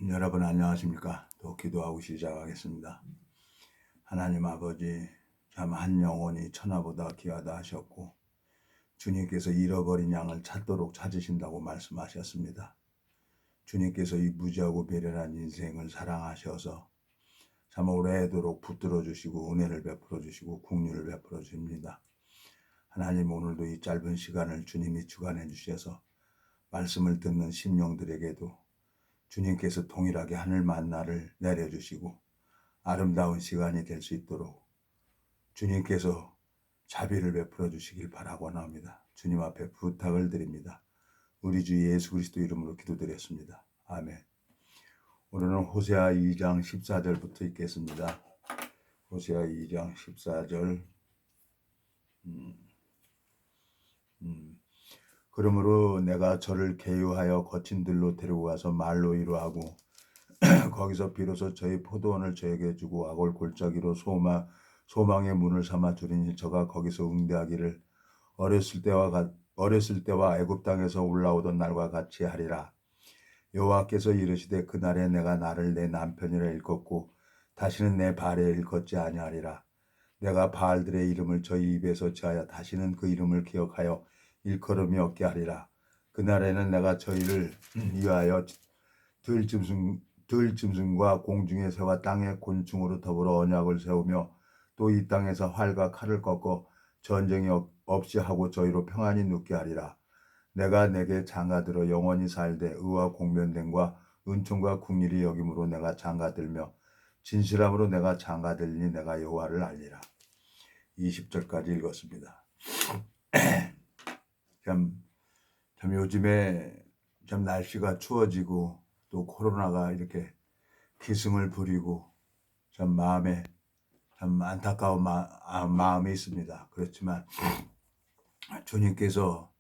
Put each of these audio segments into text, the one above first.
여러분 안녕하십니까? 또 기도하고 시작하겠습니다. 하나님 아버지, 참 한 영혼이 천하보다 귀하다 하셨고 주님께서 잃어버린 양을 찾도록 찾으신다고 말씀하셨습니다. 주님께서 이 무지하고 배련한 인생을 사랑하셔서 참 오래도록 붙들어 주시고 은혜를 베풀어 주시고 긍휼을 베풀어 주십니다. 하나님, 오늘도 이 짧은 시간을 주님이 주관해 주셔서 말씀을 듣는 심령들에게도 주님께서 동일하게 하늘 만나를 내려주시고 아름다운 시간이 될 수 있도록 주님께서 자비를 베풀어 주시길 바라고 합니다. 주님 앞에 부탁을 드립니다. 우리 주 예수 그리스도 이름으로 기도드렸습니다. 아멘. 오늘은 호세아 2장 14절부터 읽겠습니다. 호세아 2장 14절. 그러므로 내가 저를 계유하여 거친 들로 데리고 가서 말로 이루하고 거기서 비로소 저희 포도원을 저에게 주고 아골 골짜기로 소망의 문을 삼아 주리니 저가 거기서 응대하기를 어렸을 때와 애굽 땅에서 올라오던 날과 같이 하리라. 여호와께서 이르시되 그날에 내가 나를 내 남편이라 일컫고 다시는 내 발에 일컫지 아니하리라. 내가 바알들의 이름을 저희 입에서 제하여 다시는 그 이름을 기억하여 일컬음이 없게 하리라. 그날에는 내가 저희를 위하여 들짐승과 공중의 새와 땅의 곤충으로 더불어 언약을 세우며 또 이 땅에서 활과 칼을 꺾어 전쟁이 없이 하고 저희로 평안히 눕게 하리라. 내가 내게 장가들어 영원히 살되 의와 공변됨과 은총과 국리를 여김으로 내가 장가들며 진실함으로 내가 장가들리니 내가 여호와를 알리라. 20절까지 읽었습니다. 참 요즘에 참 날씨가 추워지고 또 코로나가 이렇게 기승을 부리고 참 마음에 참 안타까운 마음이 있습니다. 그렇지만 주님께서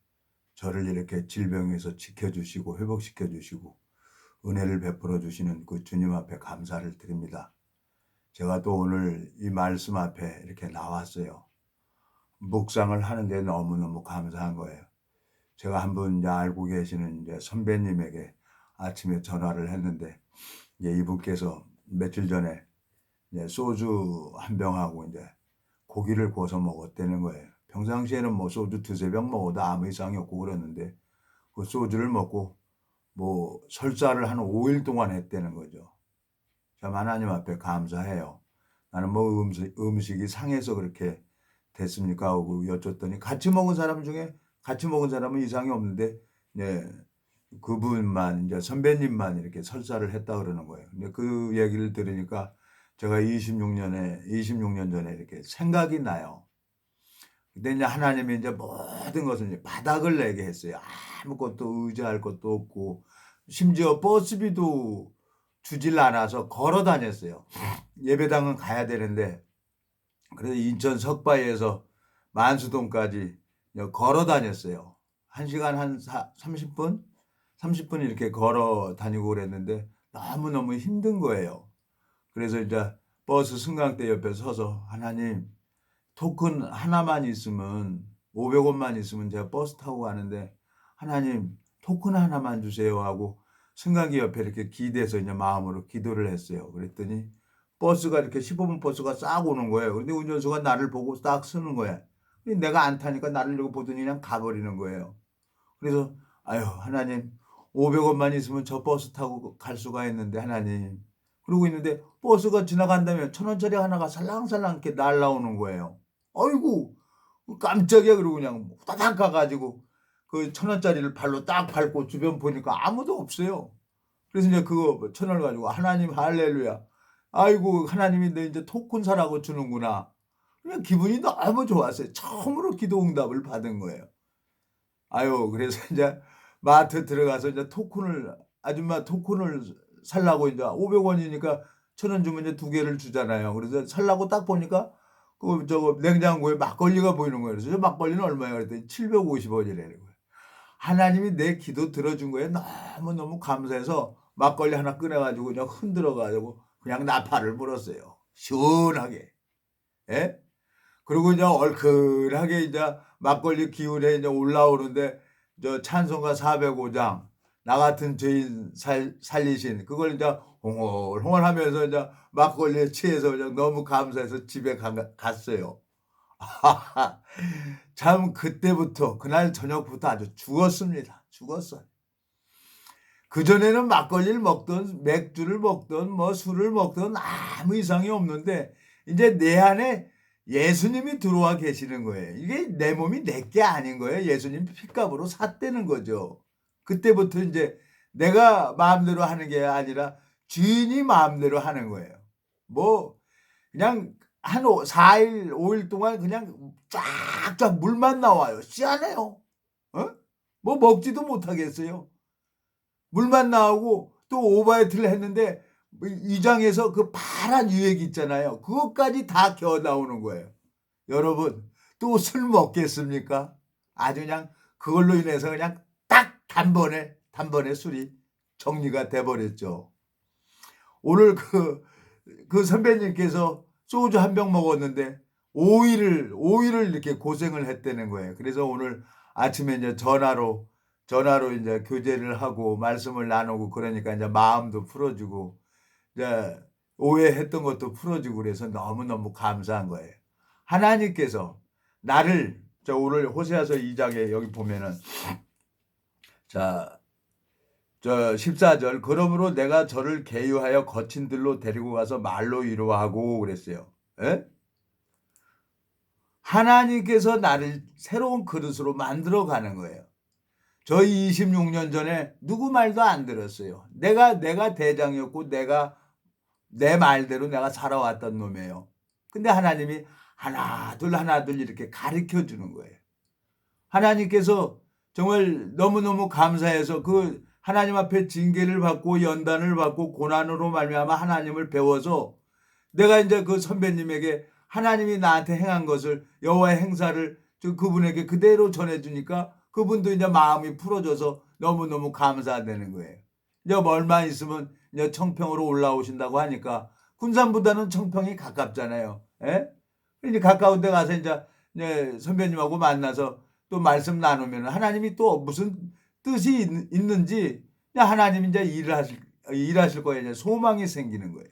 저를 이렇게 질병에서 지켜주시고 회복시켜주시고 은혜를 베풀어 주시는 그 주님 앞에 감사를 드립니다. 제가 또 오늘 이 말씀 앞에 이렇게 나왔어요. 묵상을 하는데 너무너무 감사한 거예요. 제가 한 분 이제 알고 계시는 이제 선배님에게 아침에 전화를 했는데 이분께서 며칠 전에 이제 소주 한 병하고 이제 고기를 구워서 먹었다는 거예요. 평상시에는 뭐 소주 두세 병 먹어도 아무 이상이 없고 그랬는데 그 소주를 먹고 뭐 설사를 한 5일 동안 했다는 거죠. 참 하나님 앞에 감사해요. 나는 뭐 음식이 상해서 그렇게 됐습니까 하고 여쭸더니 같이 먹은 사람은 이상이 없는데 그분만 이제 선배님만 이렇게 설사를 했다 그러는 거예요. 근데 그 얘기를 들으니까 제가 26년 전에 이렇게 생각이 나요. 그때 이제 하나님이 이제 모든 것을 이제 바닥을 내게 했어요. 아무것도 의지할 것도 없고 심지어 버스비도 주질 않아서 걸어 다녔어요. 예배당은 가야 되는데 그래서 인천 석바위에서 만수동까지 걸어 다녔어요. 1시간 한 30분? 30분 이렇게 걸어 다니고 그랬는데 너무너무 힘든 거예요. 그래서 이제 버스 승강대 옆에 서서 하나님 토큰 하나만 있으면 500원만 있으면 제가 버스 타고 가는데 하나님 토큰 하나만 주세요 하고 승강기 옆에 이렇게 기대서 이제 마음으로 기도를 했어요. 그랬더니 버스가 이렇게 15분 버스가 싹 오는 거예요. 근데 운전수가 나를 보고 딱 서는 거야. 내가 안 타니까 나를 이러고 보더니 그냥 가버리는 거예요. 그래서 아유 하나님 500원만 있으면 저 버스 타고 갈 수가 있는데 하나님 그러고 있는데 버스가 지나간다면 1,000원짜리 하나가 살랑살랑 이렇게 날라오는 거예요. 아이고 깜짝이야. 그러고 그냥 후다닥 가가지고 그 1,000원짜리를 발로 딱 밟고 주변 보니까 아무도 없어요. 그래서 이제 그거 1,000원을 가지고 하나님 할렐루야. 아이고 하나님이 내 이제 토큰 사라고 주는구나. 그냥 기분이 너무 좋았어요. 처음으로 기도 응답을 받은 거예요. 아유 그래서 이제 마트 들어가서 이제 아줌마 토큰을 살라고 이제 500원이니까 1,000원 주면 이제 2개를 주잖아요. 그래서 살라고 딱 보니까 그 저거 냉장고에 막걸리가 보이는 거예요. 그래서 저 막걸리는 얼마야 그랬더니 750원이라는 거예요. 하나님이 내 기도 들어준 거에 너무너무 감사해서 막걸리 하나 꺼내가지고 그냥 흔들어가지고 그냥 나팔을 불었어요. 시원하게. 예? 그리고 이제 얼큰하게 이제 막걸리 기운에 이제 올라오는데 저 찬송가 405장 나 같은 죄인 살리신 그걸 이제 홍얼홍얼하면서 이제 막걸리에 취해서 그냥 너무 감사해서 집에 갔어요. 참 그때부터 그날 저녁부터 아주 죽었습니다. 죽었어요. 그전에는 막걸리를 먹든 맥주를 먹든 뭐 술을 먹든 아무 이상이 없는데 이제 내 안에 예수님이 들어와 계시는 거예요. 이게 내 몸이 내 게 아닌 거예요. 예수님 핏값으로 샀다는 거죠. 그때부터 이제 내가 마음대로 하는 게 아니라 주인이 마음대로 하는 거예요. 뭐 그냥 한 4일, 5일 동안 그냥 쫙쫙 물만 나와요. 시원해요. 어? 뭐 먹지도 못하겠어요. 물만 나오고 또 오바이트를 했는데 이장에서 그 파란 유액 있잖아요. 그것까지 다 겨어 나오는 거예요. 여러분 또 술 먹겠습니까? 아주 그냥 그걸로 인해서 그냥 딱 단번에 술이 정리가 돼버렸죠. 오늘 그 선배님께서 소주 한 병 먹었는데 5일을 이렇게 고생을 했다는 거예요. 그래서 오늘 아침에 이제 전화로 이제 교제를 하고 말씀을 나누고 그러니까 이제 마음도 풀어주고 이제 오해했던 것도 풀어주고 그래서 너무너무 감사한 거예요. 하나님께서 나를 오늘 호세아서 2장에 여기 보면은 자 14절 그러므로 내가 저를 계유하여 거친 들로 데리고 가서 말로 위로하고 그랬어요. 에? 하나님께서 나를 새로운 그릇으로 만들어 가는 거예요. 저희 26년 전에 누구 말도 안 들었어요. 내가 대장이었고 내 말대로 내가 살아왔던 놈이에요. 근데 하나님이 하나 둘 이렇게 가르쳐 주는 거예요. 하나님께서 정말 너무너무 감사해서 그 하나님 앞에 징계를 받고 연단을 받고 고난으로 말미암아 하나님을 배워서 내가 이제 그 선배님에게 하나님이 나한테 행한 것을 여호와의 행사를 그분에게 그대로 전해주니까 그분도 이제 마음이 풀어져서 너무너무 감사되는 거예요. 이제 얼마 있으면 이제 청평으로 올라오신다고 하니까 군산보다는 청평이 가깝잖아요. 예? 이제 가까운 데 가서 이제 선배님하고 만나서 또 말씀 나누면 하나님이 또 무슨 뜻이 있는지 하나님이 이제 일하실 거예요. 이제 소망이 생기는 거예요.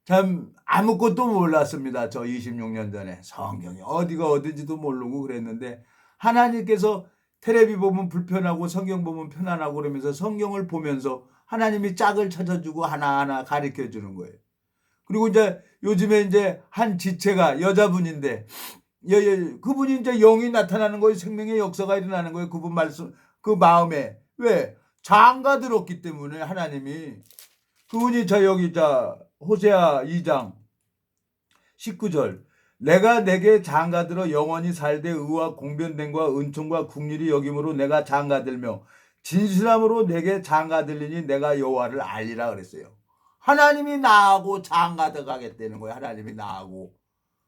참 아무것도 몰랐습니다. 저 26년 전에 성경이 어디가 어딘지도 모르고 그랬는데 하나님께서 텔레비 보면 불편하고 성경 보면 편안하고 그러면서 성경을 보면서 하나님이 짝을 찾아주고 하나하나 가르쳐 주는 거예요. 그리고 이제 요즘에 이제 한 지체가 여자분인데 그분이 이제 영이 나타나는 거예요. 생명의 역사가 일어나는 거예요. 그분 말씀 그 마음에 왜 장가 들었기 때문에 하나님이 그분이 여기 호세아 2장 19절 내가 내게 장가들어 영원히 살되 의와 공변됨과 은총과 국률이 여김으로 내가 장가들며 진실함으로 내게 장가들리니 내가 여호와를 알리라 그랬어요. 하나님이 나하고 장가들 가겠다는 거예요. 하나님이 나하고.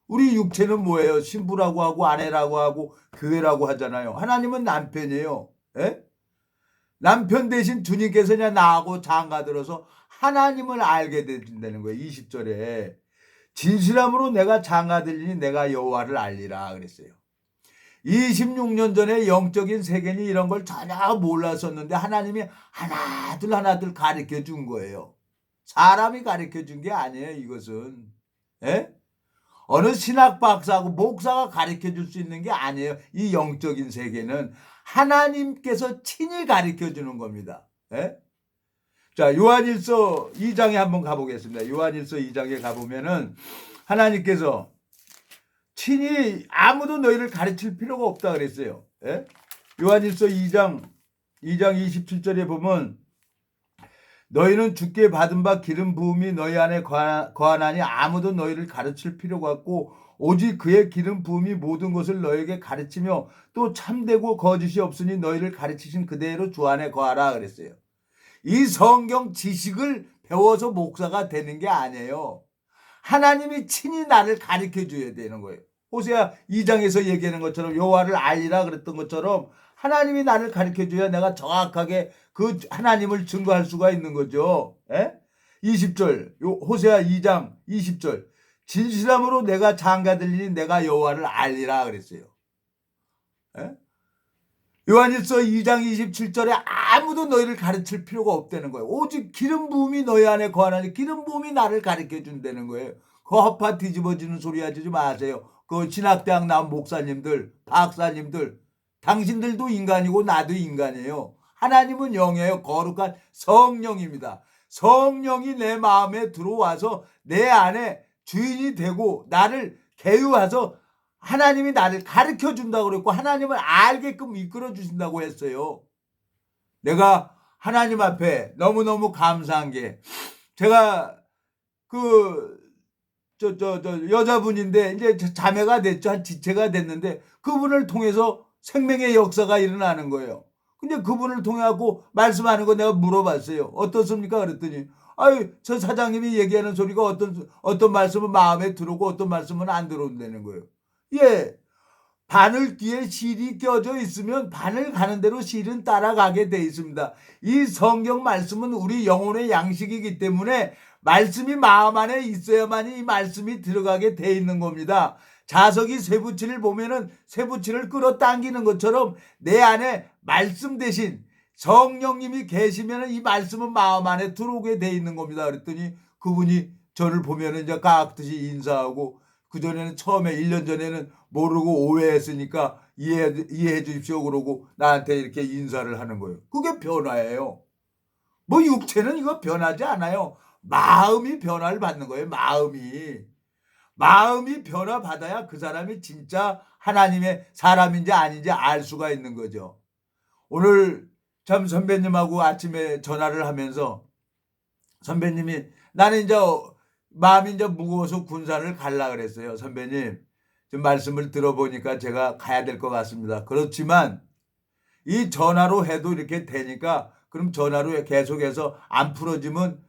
우리 육체는 뭐예요? 신부라고 하고 아내라고 하고 교회라고 하잖아요. 하나님은 남편이에요. 에? 남편 대신 주님께서 그냥 나하고 장가들어서 하나님을 알게 된다는 거예요. 20절에 진실함으로 내가 장가들리니 내가 여호와를 알리라 그랬어요. 26년 전에 영적인 세계니 이런 걸 전혀 몰랐었는데 하나님이 하나둘 가르쳐 준 거예요. 사람이 가르쳐 준 게 아니에요. 이것은 어느 신학 박사하고 목사가 가르쳐 줄 수 있는 게 아니에요. 이 영적인 세계는 하나님께서 친히 가르쳐 주는 겁니다. 자, 요한일서 2장에 한번 가보겠습니다. 요한일서 2장에 가보면은 하나님께서 친히 아무도 너희를 가르칠 필요가 없다 그랬어요. 요한일서 2장 27절에 보면 너희는 주께 받은 바 기름 부음이 너희 안에 거하나니 아무도 너희를 가르칠 필요가 없고 오직 그의 기름 부음이 모든 것을 너희에게 가르치며 또 참되고 거짓이 없으니 너희를 가르치신 그대로 주 안에 거하라 그랬어요. 이 성경 지식을 배워서 목사가 되는 게 아니에요. 하나님이 친히 나를 가르쳐 줘야 되는 거예요. 호세아 2장에서 얘기하는 것처럼 여호와를 알리라 그랬던 것처럼 하나님이 나를 가르쳐 줘야 내가 정확하게 그 하나님을 증거할 수가 있는 거죠. 20절 호세아 2장 20절 진실함으로 내가 장가들리니 내가 여호와를 알리라 그랬어요. 요한일서 2장 27절에 아무도 너희를 가르칠 필요가 없다는 거예요. 오직 기름 부음이 너희 안에 거하나니 기름 부음이 나를 가르쳐 준다는 거예요. 그 허파 뒤집어지는 소리 하지 마세요. 그 신학대학 나온 목사님들, 박사님들, 당신들도 인간이고 나도 인간이에요. 하나님은 영이에요. 거룩한 성령입니다. 성령이 내 마음에 들어와서 내 안에 주인이 되고 나를 개유해서 하나님이 나를 가르쳐 준다고 그랬고 하나님을 알게끔 이끌어 주신다고 했어요. 내가 하나님 앞에 너무너무 감사한 게 제가 여자분인데 이제 자매가 됐죠. 한 지체가 됐는데 그분을 통해서 생명의 역사가 일어나는 거예요. 근데 그분을 통해 갖고 말씀하는 거 내가 물어봤어요. 어떻습니까? 그랬더니 아유, 저 사장님이 얘기하는 소리가 어떤 말씀은 마음에 들어오고 어떤 말씀은 안 들어온다는 거예요. 예. 바늘 뒤에 실이 껴져 있으면 바늘 가는 대로 실은 따라가게 돼 있습니다. 이 성경 말씀은 우리 영혼의 양식이기 때문에 말씀이 마음 안에 있어야만이 이 말씀이 들어가게 돼 있는 겁니다. 자석이 쇠붙이를 보면은 쇠붙이를 끌어당기는 것처럼 내 안에 말씀 대신 성령님이 계시면 이 말씀은 마음 안에 들어오게 돼 있는 겁니다. 그랬더니 그분이 저를 보면은 이제 깍듯이 인사하고 그전에는 처음에 1년 전에는 모르고 오해했으니까 이해해 주십시오 그러고 나한테 이렇게 인사를 하는 거예요. 그게 변화예요. 뭐 육체는 이거 변하지 않아요. 마음이 변화를 받는 거예요. 마음이 변화받아야 그 사람이 진짜 하나님의 사람인지 아닌지 알 수가 있는 거죠. 오늘 참 선배님하고 아침에 전화를 하면서 선배님이 나는 이제 마음이 이제 무거워서 군산을 갈라 그랬어요. 선배님 좀 말씀을 들어보니까 제가 가야 될 것 같습니다. 그렇지만 이 전화로 해도 이렇게 되니까 그럼 전화로 계속해서 안 풀어지면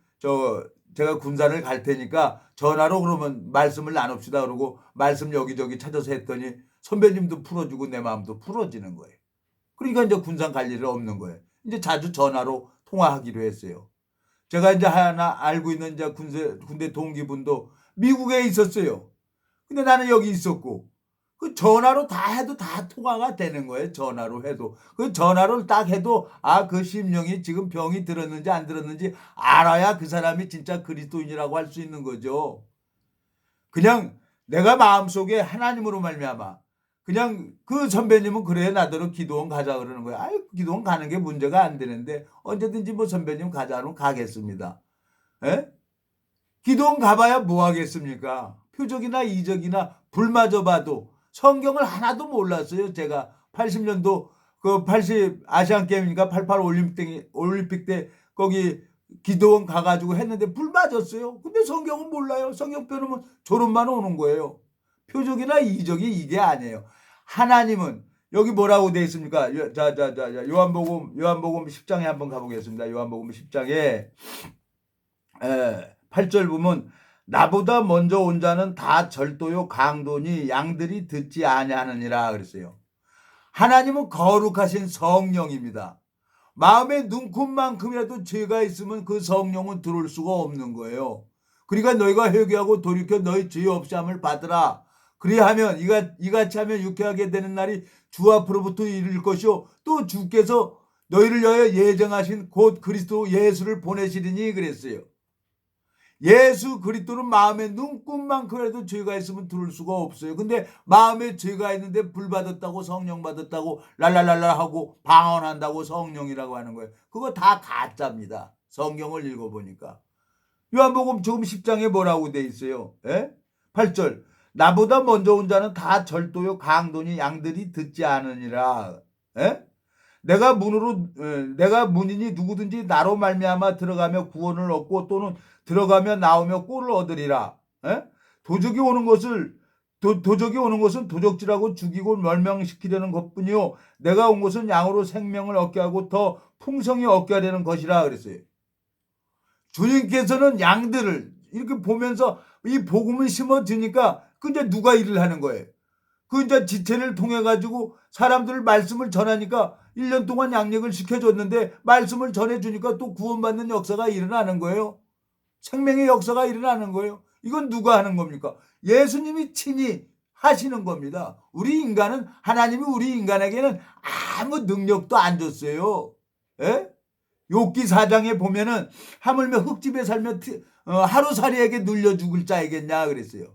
제가 군산을 갈 테니까 전화로 그러면 말씀을 나눕시다 그러고 말씀 여기저기 찾아서 했더니 선배님도 풀어주고 내 마음도 풀어지는 거예요. 그러니까 이제 군산 갈 일은 없는 거예요. 이제 자주 전화로 통화하기로 했어요. 제가 이제 하나 알고 있는 이제 군대 동기분도 미국에 있었어요. 근데 나는 여기 있었고 그 전화로 다 해도 다 통화가 되는 거예요. 전화로 해도 그 전화로 딱 해도 그 심령이 지금 병이 들었는지 안 들었는지 알아야 그 사람이 진짜 그리스도인이라고 할 수 있는 거죠. 그냥 내가 마음속에 하나님으로 말미암아 그냥 그 선배님은 그래 나더러 기도원 가자 그러는 거야. 기도원 가는 게 문제가 안 되는데 언제든지 뭐 선배님 가자 하면 가겠습니다. 에? 기도원 가봐야 뭐 하겠습니까? 표적이나 이적이나 불마저 봐도 성경을 하나도 몰랐어요. 제가 80년도 80 아시안 게임이니까 88 올림픽 때 거기 기도원 가가지고 했는데 불 맞았어요. 근데 성경은 몰라요. 성경 펴놓으면 졸음만 오는 거예요. 표적이나 이적이 이게 아니에요. 하나님은 여기 뭐라고 되어 있습니까? 요한복음 10장에 한번 가보겠습니다. 요한복음 10장에 8절 보면 나보다 먼저 온 자는 다 절도요 강도니 양들이 듣지 아니하느니라 그랬어요. 하나님은 거룩하신 성령입니다. 마음에 눈곱만큼이라도 죄가 있으면 그 성령은 들어올 수가 없는 거예요. 그러니까 너희가 회개하고 돌이켜 너희 죄 없이 함을 받으라. 그리하면 이같이 하면 유쾌하게 되는 날이 주 앞으로부터 이를 것이요 또 주께서 너희를 위하여 예정하신 곧 그리스도 예수를 보내시리니 그랬어요. 예수 그리스도는 마음에 눈곱만큼이라도 죄가 있으면 들을 수가 없어요. 근데 마음에 죄가 있는데 불 받았다고 성령 받았다고 랄랄랄라 하고 방언한다고 성령이라고 하는 거예요. 그거 다 가짜입니다. 성경을 읽어보니까. 요한복음 지금 10장에 뭐라고 돼 있어요? 8절 나보다 먼저 온 자는 다 절도요 강도니 양들이 듣지 않으니라. 내가 문이니 누구든지 나로 말미암아 들어가며 구원을 얻고 또는 들어가며 나오며 꼴을 얻으리라. 도적이 오는 것은 도적질하고 죽이고 멸망시키려는 것뿐이요 내가 온 것은 양으로 생명을 얻게 하고 더 풍성히 얻게 하려는 것이라 그랬어요. 주님께서는 양들을 이렇게 보면서 이 복음을 심어주니까 그 이제 누가 일을 하는 거예요. 그 이제 지체를 통해 가지고 사람들 말씀을 전하니까 1년 동안 양육을 시켜줬는데 말씀을 전해주니까 또 구원받는 역사가 일어나는 거예요. 생명의 역사가 일어나는 거예요. 이건 누가 하는 겁니까? 예수님이 친히 하시는 겁니다. 우리 인간은 하나님이 우리 인간에게는 아무 능력도 안 줬어요. 예? 욥기 4장에 보면은 하물며 흙집에 살며 하루살이에게 눌려 죽을 자이겠냐 그랬어요.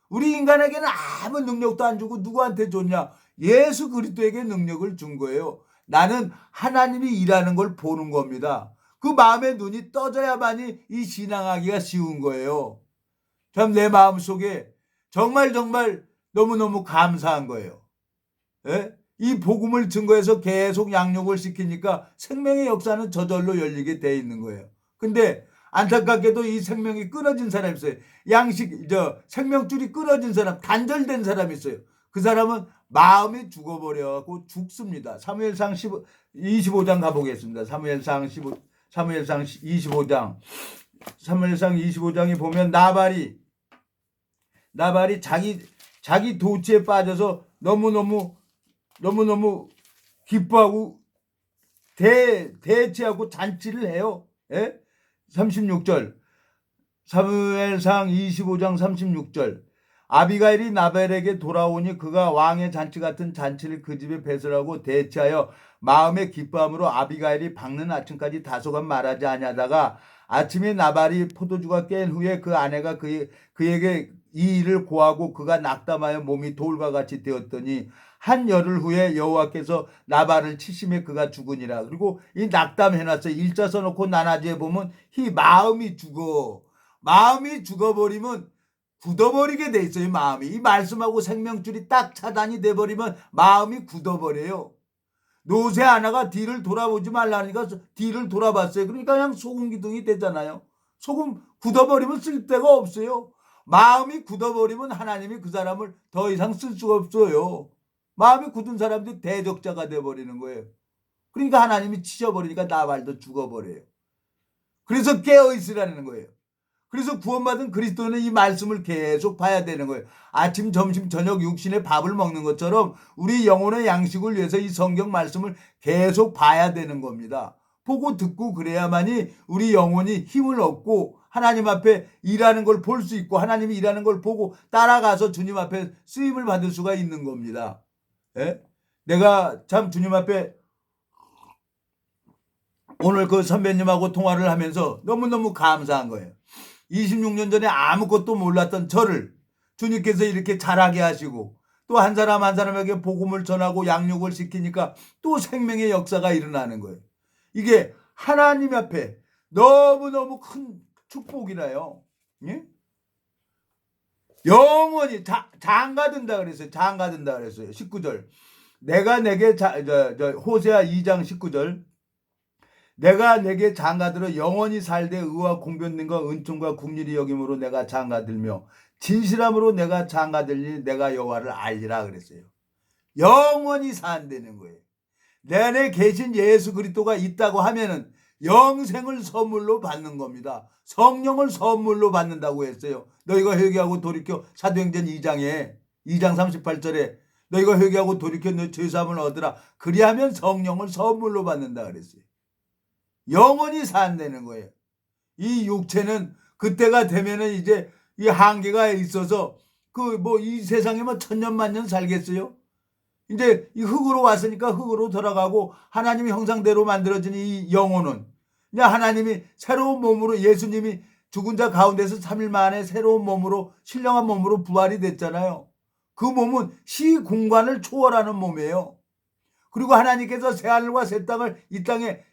우리 인간에게는 아무 능력도 안 주고 누구한테 줬냐? 예수 그리스도에게 능력을 준 거예요. 나는 하나님이 일하는 걸 보는 겁니다. 그 마음의 눈이 떠져야만이 이 신앙하기가 쉬운 거예요. 참 내 마음속에 정말 너무너무 감사한 거예요. 예? 이 복음을 증거해서 계속 양육을 시키니까 생명의 역사는 저절로 열리게 돼 있는 거예요. 근데 안타깝게도 이 생명이 끊어진 사람이 있어요. 생명줄이 끊어진 사람, 단절된 사람이 있어요. 그 사람은 마음이 죽어버려갖고 죽습니다. 사무엘상 25장 가보겠습니다. 사무엘상 25장. 사무엘상 25장에 보면 나발이 자기 도취에 빠져서 너무너무 기뻐하고 대체하고 잔치를 해요. 예? 36절. 사무엘상 25장 36절. 아비가일이 나발에게 돌아오니 그가 왕의 잔치 같은 잔치를 그 집에 배설하고 대체하여 마음의 기뻐함으로 아비가일이 밝는 아침까지 다소간 말하지 아니하다가 아침에 나발이 포도주가 깬 후에 그 아내가 그에게 이 일을 고하고 그가 낙담하여 몸이 돌과 같이 되었더니 한 열흘 후에 여호와께서 나발을 치심에 그가 죽으니라. 그리고 이 낙담해놨어요. 일자 써놓고 나나지에 보면 이 마음이 죽어버리면 굳어버리게 돼 있어요. 마음이. 이 말씀하고 생명줄이 딱 차단이 돼버리면 마음이 굳어버려요. 노새 하나가 뒤를 돌아보지 말라니까 뒤를 돌아봤어요. 그러니까 그냥 소금 기둥이 되잖아요. 소금 굳어버리면 쓸 데가 없어요. 마음이 굳어버리면 하나님이 그 사람을 더 이상 쓸 수가 없어요. 마음이 굳은 사람들이 대적자가 돼버리는 거예요. 그러니까 하나님이 치셔버리니까 나발도 죽어버려요. 그래서 깨어있으라는 거예요. 그래서 구원받은 그리스도는 이 말씀을 계속 봐야 되는 거예요. 아침, 점심, 저녁 육신의 밥을 먹는 것처럼 우리 영혼의 양식을 위해서 이 성경 말씀을 계속 봐야 되는 겁니다. 보고 듣고 그래야만이 우리 영혼이 힘을 얻고 하나님 앞에 일하는 걸 볼 수 있고 하나님이 일하는 걸 보고 따라가서 주님 앞에 쓰임을 받을 수가 있는 겁니다. 예? 내가 참 주님 앞에 오늘 그 선배님하고 통화를 하면서 너무너무 감사한 거예요. 26년 전에 아무것도 몰랐던 저를 주님께서 이렇게 자라게 하시고 또 한 사람 한 사람에게 복음을 전하고 양육을 시키니까 또 생명의 역사가 일어나는 거예요. 이게 하나님 앞에 너무너무 큰 축복이라요. 예? 영원히 장가든다 그랬어요. 장가든다 그랬어요. 19절. 내가 내게 호세아 2장 19절. 내가 내게 장가들어 영원히 살되 의와 공변능과 은총과 국률이 여김으로 내가 장가들며 진실함으로 내가 장가들니 내가 여호와를 알리라 그랬어요. 영원히 산다는 거예요. 내 안에 계신 예수 그리스도가 있다고 하면은 영생을 선물로 받는 겁니다. 성령을 선물로 받는다고 했어요. 너희가 회개하고 돌이켜 사도행전 2장 38절에 너희가 회개하고 돌이켜 너 죄사함을 얻으라. 그리하면 성령을 선물로 받는다 그랬어요. 영원히 산다는 거예요. 이 육체는 그때가 되면은 이제 이 한계가 있어서 이 세상에만 천년만년 살겠어요? 이제 이 흙으로 왔으니까 흙으로 돌아가고 하나님의 형상대로 만들어진 이 영혼은 이제 하나님이 새로운 몸으로 예수님이 죽은 자 가운데서 3일 만에 새로운 몸으로 신령한 몸으로 부활이 됐잖아요. 그 몸은 시공간을 초월하는 몸이에요. 그리고 하나님께서 새하늘과 새 땅을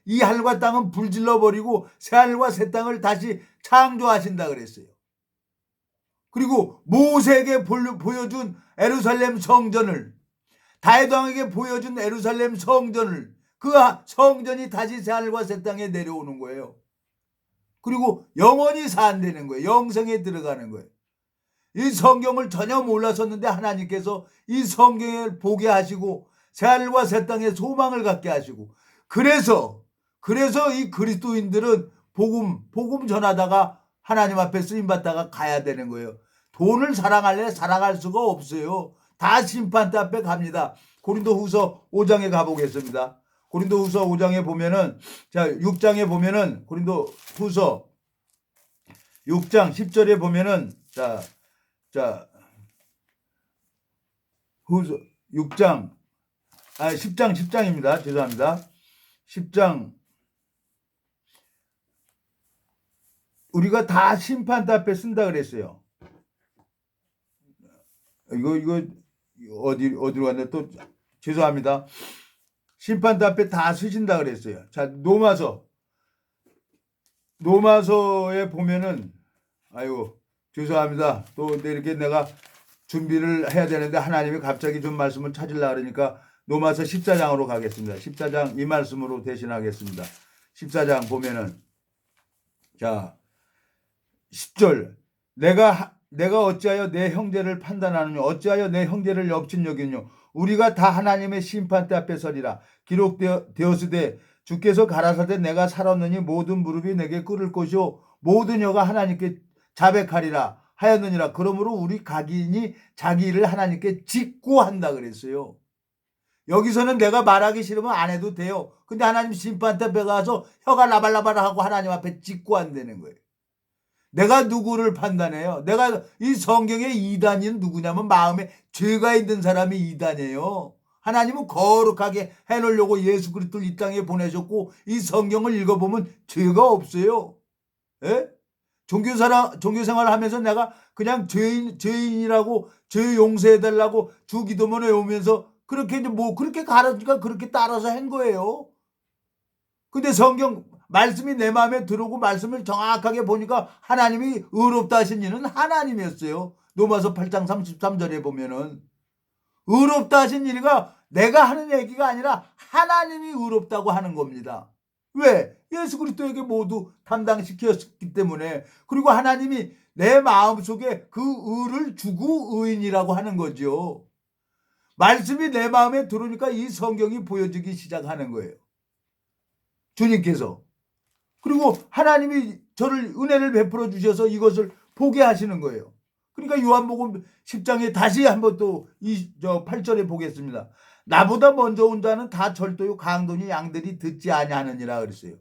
이 하늘과 땅은 불질러 버리고 새하늘과 새 땅을 다시 창조하신다 그랬어요. 그리고 모세에게 보여준 예루살렘 성전을 다윗 왕에게 보여준 예루살렘 성전을 그 성전이 다시 새하늘과 새 땅에 내려오는 거예요. 그리고 영원히 산다는 거예요. 영생에 들어가는 거예요. 이 성경을 전혀 몰랐었는데 하나님께서 이 성경을 보게 하시고 새하늘과 새 땅에 소망을 갖게 하시고 그래서 이 그리스도인들은 복음 전하다가 하나님 앞에 쓰임받다가 가야 되는 거예요. 돈을 사랑할래 사랑할 수가 없어요. 다 심판대 앞에 갑니다. 고린도후서 5장에 가보겠습니다. 고린도후서 5장에 보면은 6장에 보면은 고린도후서 6장 10절에 보면은 후서 6장 10장입니다. 죄송합니다. 10장 우리가 다 심판대 앞에 쓴다 그랬어요. 이거 어디로 갔나 또 죄송합니다. 심판대 앞에 다 쓰신다 그랬어요. 자, 노마서에 보면은 아이고 죄송합니다. 또 이렇게 내가 준비를 해야 되는데 하나님이 갑자기 좀 말씀을 찾으려고 그러니까 노마서 14장으로 가겠습니다. 14장 이 말씀으로 대신하겠습니다. 14장 보면은 자 10절 내가 어찌하여 내 형제를 판단하느냐 어찌하여 내 형제를 엽진 여기느냐 우리가 다 하나님의 심판대 앞에 서리라 기록되었으되 주께서 가라사대 내가 살았느니 모든 무릎이 내게 꿇을 것이요 모든 혀가 하나님께 자백하리라 하였느니라. 그러므로 우리 각인이 자기 일을 하나님께 짓고 한다 그랬어요. 여기서는 내가 말하기 싫으면 안 해도 돼요. 근데 하나님 심판대 앞에 가서 혀가 라발라발하고 하나님 앞에 짓고 한다는 거예요. 내가 누구를 판단해요? 내가 이 성경의 이단이 누구냐면 마음에 죄가 있는 사람이 이단이에요. 하나님은 거룩하게 해놓으려고 예수 그리스도를 이 땅에 보내셨고 이 성경을 읽어보면 죄가 없어요. 예? 종교생활을 하면서 내가 그냥 죄인이라고 죄 용서해달라고 주 기도문에 오면서 그렇게 이제 뭐 그렇게 가르치니까 그렇게 따라서 한 거예요. 근데 성경 말씀이 내 마음에 들어오고 말씀을 정확하게 보니까 하나님이 의롭다 하신 이는 하나님이었어요. 로마서 8장 33절에 보면은 의롭다 하신 일이가 내가 하는 얘기가 아니라 하나님이 의롭다고 하는 겁니다. 왜? 예수 그리스도에게 모두 담당시켰기 때문에. 그리고 하나님이 내 마음속에 그 의를 주고 의인이라고 하는 거죠. 말씀이 내 마음에 들어오니까 이 성경이 보여지기 시작하는 거예요. 주님께서. 그리고 하나님이 저를 은혜를 베풀어 주셔서 이것을 보게 하시는 거예요. 그러니까 요한복음 10장에 다시 한번 또 8절에 보겠습니다. 나보다 먼저 온 자는 다 절도요 강도니 양들이 듣지 아니하느니라 그랬어요.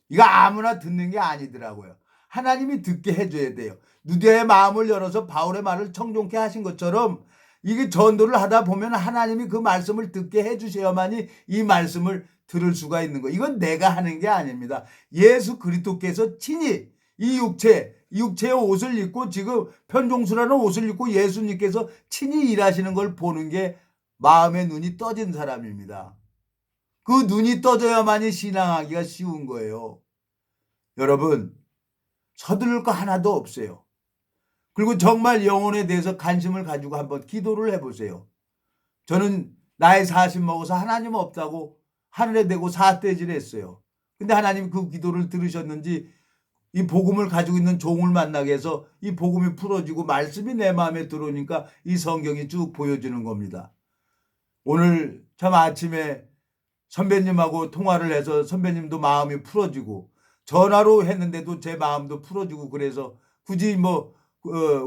이거 아무나 듣는 게 아니더라고요. 하나님이 듣게 해줘야 돼요. 누대의 마음을 열어서 바울의 말을 청종케 하신 것처럼 이게 전도를 하다 보면 하나님이 그 말씀을 듣게 해주셔야만이 이 말씀을 들을 수가 있는 거예요. 이건 내가 하는 게 아닙니다. 예수 그리스도께서 친히 이 육체의 옷을 입고 지금 편종수라는 옷을 입고 예수님께서 친히 일하시는 걸 보는 게 마음의 눈이 떠진 사람입니다. 그 눈이 떠져야만이 신앙하기가 쉬운 거예요. 여러분 서두를 거 하나도 없어요. 그리고 정말 영혼에 대해서 관심을 가지고 한번 기도를 해보세요. 저는 나이 40 먹어서 하나님 없다고 하늘에 대고 사태질 했어요. 근데 하나님 그 기도를 들으셨는지 이 복음을 가지고 있는 종을 만나게 해서 이 복음이 풀어지고 말씀이 내 마음에 들어오니까 이 성경이 쭉 보여주는 겁니다. 오늘 참 아침에 선배님하고 통화를 해서 선배님도 마음이 풀어지고 전화로 했는데도 제 마음도 풀어지고 그래서 굳이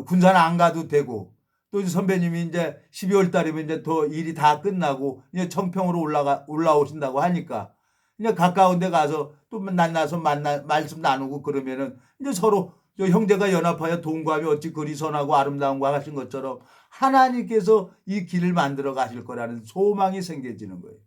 군산 안 가도 되고 또 선배님이 이제 12월 달이면 이제 더 일이 다 끝나고 이제 청평으로 올라오신다고 하니까 이제 가까운 데 가서 또 만나서 말씀 나누고 그러면은 이제 서로 형제가 연합하여 동거하며 어찌 그리 선하고 아름다운가 하신 것처럼 하나님께서 이 길을 만들어 가실 거라는 소망이 생겨지는 거예요.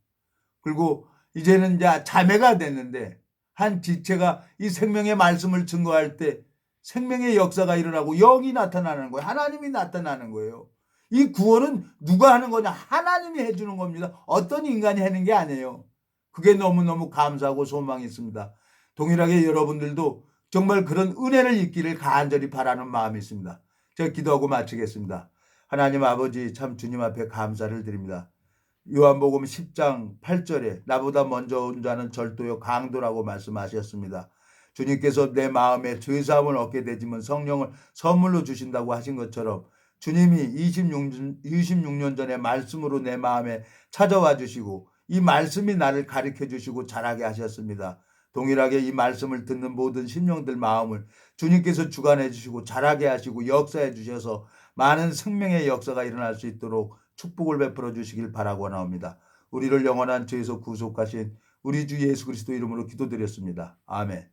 그리고 이제는 이제 자매가 됐는데 한 지체가 이 생명의 말씀을 증거할 때 생명의 역사가 일어나고 영이 나타나는 거예요. 하나님이 나타나는 거예요. 이 구원은 누가 하는 거냐? 하나님이 해주는 겁니다. 어떤 인간이 하는 게 아니에요. 그게 너무너무 감사하고 소망이 있습니다. 동일하게 여러분들도 정말 그런 은혜를 입기를 간절히 바라는 마음이 있습니다. 제가 기도하고 마치겠습니다. 하나님 아버지 참 주님 앞에 감사를 드립니다. 요한복음 10장 8절에 나보다 먼저 온 자는 절도요 강도라고 말씀하셨습니다. 주님께서 내 마음에 죄사함을 얻게 되지만 성령을 선물로 주신다고 하신 것처럼 주님이 26년 전에 말씀으로 내 마음에 찾아와 주시고 이 말씀이 나를 가르쳐 주시고 자라게 하셨습니다. 동일하게 이 말씀을 듣는 모든 심령들 마음을 주님께서 주관해 주시고 자라게 하시고 역사해 주셔서 많은 생명의 역사가 일어날 수 있도록 축복을 베풀어 주시길 바라고 나옵니다. 우리를 영원한 죄에서 구속하신 우리 주 예수 그리스도 이름으로 기도드렸습니다. 아멘.